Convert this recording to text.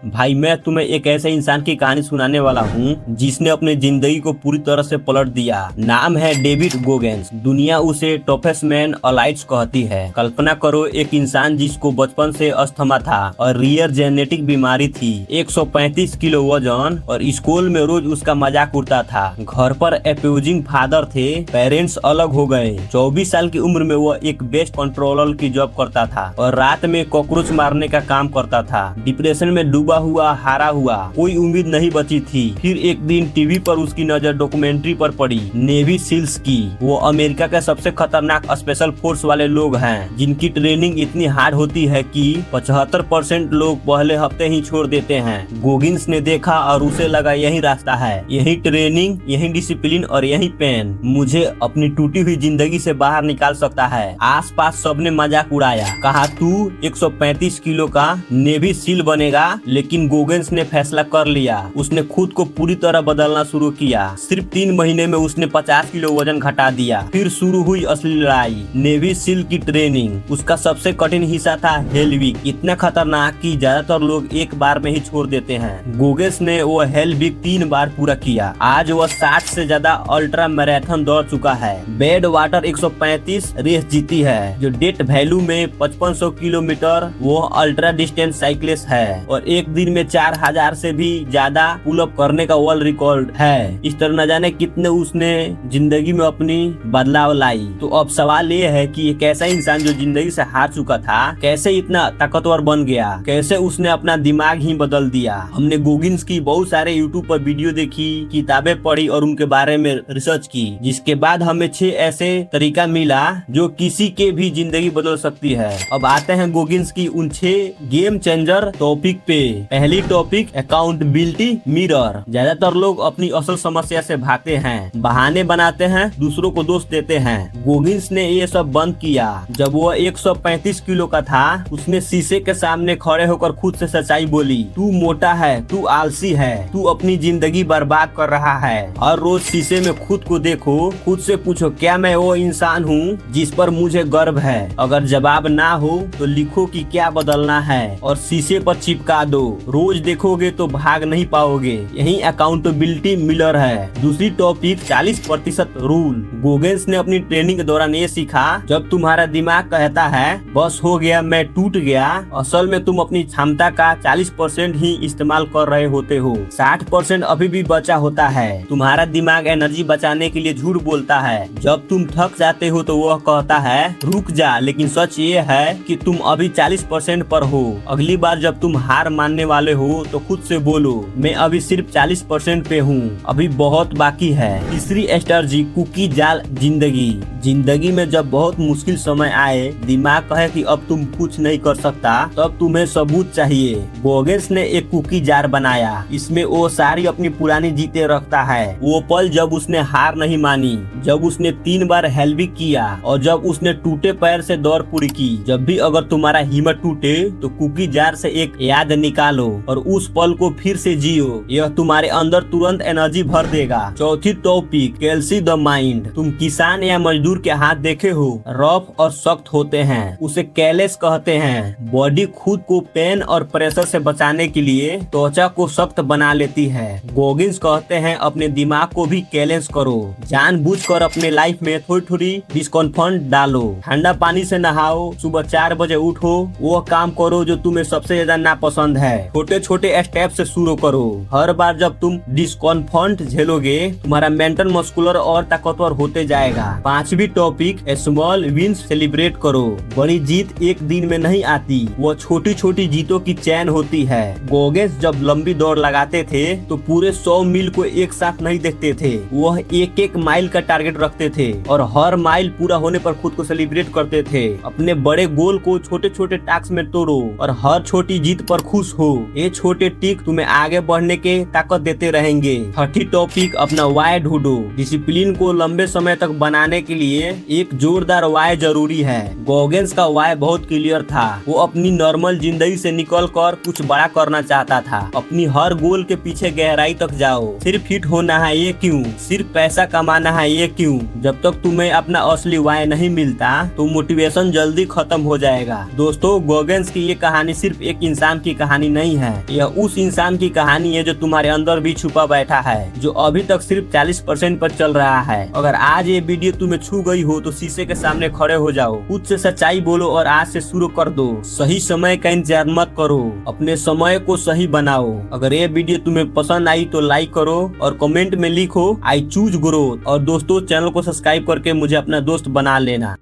भाई मैं तुम्हें एक ऐसे इंसान की कहानी सुनाने वाला हूँ जिसने अपनी जिंदगी को पूरी तरह से पलट दिया। नाम है डेविड गोगेंस। दुनिया उसे टफेस्ट मैन अलाइव कहती है। कल्पना करो एक इंसान जिसको बचपन से अस्थमा था और रियर जेनेटिक बीमारी थी, 135 किलो वजन और स्कूल में रोज उसका मजाक उड़ता था। घर पर अपोजिंग फादर थे, पेरेंट्स अलग हो गए। 24 साल की उम्र में वो एक बेस्ट कंट्रोलर की जॉब करता था और रात में कॉकरोच मारने का काम करता था। डिप्रेशन में डूबा हुआ, हारा हुआ, कोई उम्मीद नहीं बची थी। फिर एक दिन टीवी पर उसकी नजर डॉक्यूमेंट्री पर पड़ी, नेवी सील्स की। वो अमेरिका के सबसे खतरनाक स्पेशल फोर्स वाले लोग हैं जिनकी ट्रेनिंग इतनी हार्ड होती है कि 75% लोग पहले हफ्ते ही छोड़ देते हैं। गोगिंस ने देखा और उसे लगा यही रास्ता है, यही ट्रेनिंग, यही डिसिप्लिन और यही पेन मुझे अपनी टूटी हुई जिंदगी से बाहर निकाल सकता है। आसपास सबने मजाक उड़ाया, कहा तू 135 किलो का नेवी सील बनेगा। लेकिन गोगेंस ने फैसला कर लिया। उसने खुद को पूरी तरह बदलना शुरू किया। सिर्फ 3 महीने में उसने 50 किलो वजन घटा दिया। फिर शुरू हुई असली लड़ाई, नेवी सील की ट्रेनिंग। उसका सबसे कठिन हिस्सा था हेल वीक, इतना खतरनाक कि ज्यादातर लोग एक बार में ही छोड़ देते हैं। गोगेंस ने वो हेल वीक 3 बार पूरा किया। आज वह 60 से ज्यादा अल्ट्रा मैराथन दौड़ चुका है। बेड वाटर 135 रेस जीती है, जो डेट वैल्यू में 5500 किलोमीटर। वो अल्ट्रा डिस्टेंस साइक्लिस्ट है और एक दिन में 4000 से भी ज्यादा पुलअप करने का वर्ल्ड रिकॉर्ड है। इस तरह न जाने कितने उसने जिंदगी में अपनी बदलाव लाई। तो अब सवाल ये है कि एक ऐसा इंसान जो जिंदगी से हार चुका था, कैसे इतना ताकतवर बन गया, कैसे उसने अपना दिमाग ही बदल दिया। हमने गोगिंस की बहुत सारे यूट्यूब पर वीडियो देखी, किताबें पढ़ी और उनके बारे में रिसर्च की, जिसके बाद हमें 6 ऐसे तरीका मिला जो किसी के भी जिंदगी बदल सकती है। अब आते हैं गोगिंस की उन 6 गेम चेंजर टॉपिक पे। पहली टॉपिक, अकाउंटेबिलिटी मिरर। ज्यादातर लोग अपनी असल समस्या से भागते हैं, बहाने बनाते हैं, दूसरों को दोष देते हैं। गोगिंस ने ये सब बंद किया। जब वो 135 किलो का था, उसने शीशे के सामने खड़े होकर खुद से सच्चाई बोली, तू मोटा है, तू आलसी है, तू अपनी जिंदगी बर्बाद कर रहा है। हर रोज शीशे में खुद को देखो, खुद से पूछो क्या मैं वो इंसान हूँ जिस पर मुझे गर्व है। अगर जवाब ना हो तो लिखो कि क्या बदलना है और शीशे पर चिपका दो। रोज देखोगे तो भाग नहीं पाओगे। यही अकाउंटेबिलिटी मिरर है। दूसरी टॉपिक, 40% रूल। गोगेंस ने अपनी ट्रेनिंग के दौरान ये सीखा, जब तुम्हारा दिमाग कहता है बस हो गया, मैं टूट गया, असल में तुम अपनी क्षमता का 40% ही इस्तेमाल कर रहे होते हो। 60% अभी भी बचा होता है। तुम्हारा दिमाग एनर्जी बचाने के लिए झूठ बोलता है। जब तुम थक जाते हो तो वह कहता है रुक जा, लेकिन सच ये है कि तुम अभी 40% पर हो। अगली बार जब तुम हार मानने वाले हो तो खुद से बोलो, मैं अभी सिर्फ 40% पे हूँ, अभी बहुत बाकी है। तीसरी स्ट्रेटजी, कुकी जार जिंदगी। जिंदगी में जब बहुत मुश्किल समय आए, दिमाग कहे कि अब तुम कुछ नहीं कर सकता, तब तुम्हें सबूत चाहिए। गोगेंस ने एक कुकी जार बनाया। इसमें वो सारी अपनी पुरानी जीतें रखता है। वो पल जब उसने हार नहीं मानी, जब उसने 3 बार हेल्विक किया और जब उसने टूटे पैर से दौड़ पूरी की। जब भी अगर तुम्हारा हिम्मत टूटे तो कुकी जार से एक याद निकालो और उस पल को फिर से जियो। यह तुम्हारे अंदर तुरंत एनर्जी भर देगा। चौथी टॉपिक, कैल्सी द माइंड। तुम किसान या मजदूर के हाथ देखे हो, रफ और सख्त होते हैं, उसे कैलेस कहते हैं। बॉडी खुद को पेन और प्रेशर से बचाने के लिए त्वचा को सख्त बना लेती है। गोगिंस कहते हैं अपने दिमाग को भी कैलेस करो। जानबूझकर अपने लाइफ में थोड़ी थोड़ी डिस्कम्फर्ट डालो। ठंडा पानी से नहाओ, सुबह 4 बजे उठो, वो काम करो जो तुम्हें सबसे ज्यादा नापसंद है। छोटे छोटे स्टेप से शुरू करो। हर बार जब तुम डिस्कम्फर्ट झेलोगे, तुम्हारा मेंटल मस्कुलर और ताकतवर होते जाएगा। 5वीं टॉपिक, स्मॉल विन्स सेलिब्रेट करो। बड़ी जीत एक दिन में नहीं आती, वो छोटी छोटी जीतों की चैन होती है। गोगेंस जब लंबी दौड़ लगाते थे तो पूरे 100 मील को एक साथ नहीं देखते थे। वह एक एक माइल का टारगेट रखते थे और हर माइल पूरा होने पर खुद को सेलिब्रेट करते थे। अपने बड़े गोल को छोटे छोटे टास्क में तोड़ो और हर छोटी जीत पर खुश हो। ये छोटे टिक तुम्हें आगे बढ़ने के ताकत देते रहेंगे। 30 टॉपिक, अपना वाई ढूंढो। डिसिप्लिन को लंबे समय तक बनाने के लिए एक जोरदार वाई जरूरी है। गोगेंस का वाई बहुत क्लियर था। वो अपनी नॉर्मल जिंदगी से निकल कर कुछ बड़ा करना चाहता था। अपनी हर गोल के पीछे गहराई तक जाओ। सिर्फ फिट होना है ये क्यों, सिर्फ पैसा कमाना है ये क्यों। जब तक तुम्हें अपना असली वाई नहीं मिलता तो मोटिवेशन जल्दी खत्म हो जाएगा। दोस्तों, गोगेंस की ये कहानी सिर्फ एक इंसान की कहानी नहीं है, यह उस इंसान की कहानी है जो तुम्हारे अंदर भी छुपा बैठा है, जो अभी तक सिर्फ 40% पर चल रहा है। अगर आज ये वीडियो तुम्हें छू गई हो तो शीशे के सामने खड़े हो जाओ, खुद से सच्चाई बोलो और आज से शुरू कर दो। सही समय का इंतजार मत करो, अपने समय को सही बनाओ। अगर ये वीडियो तुम्हें पसंद आई तो लाइक करो और कमेंट में लिखो आई चूज ग्रोथ। और दोस्तों, चैनल को सब्सक्राइब करके मुझे अपना दोस्त बना लेना।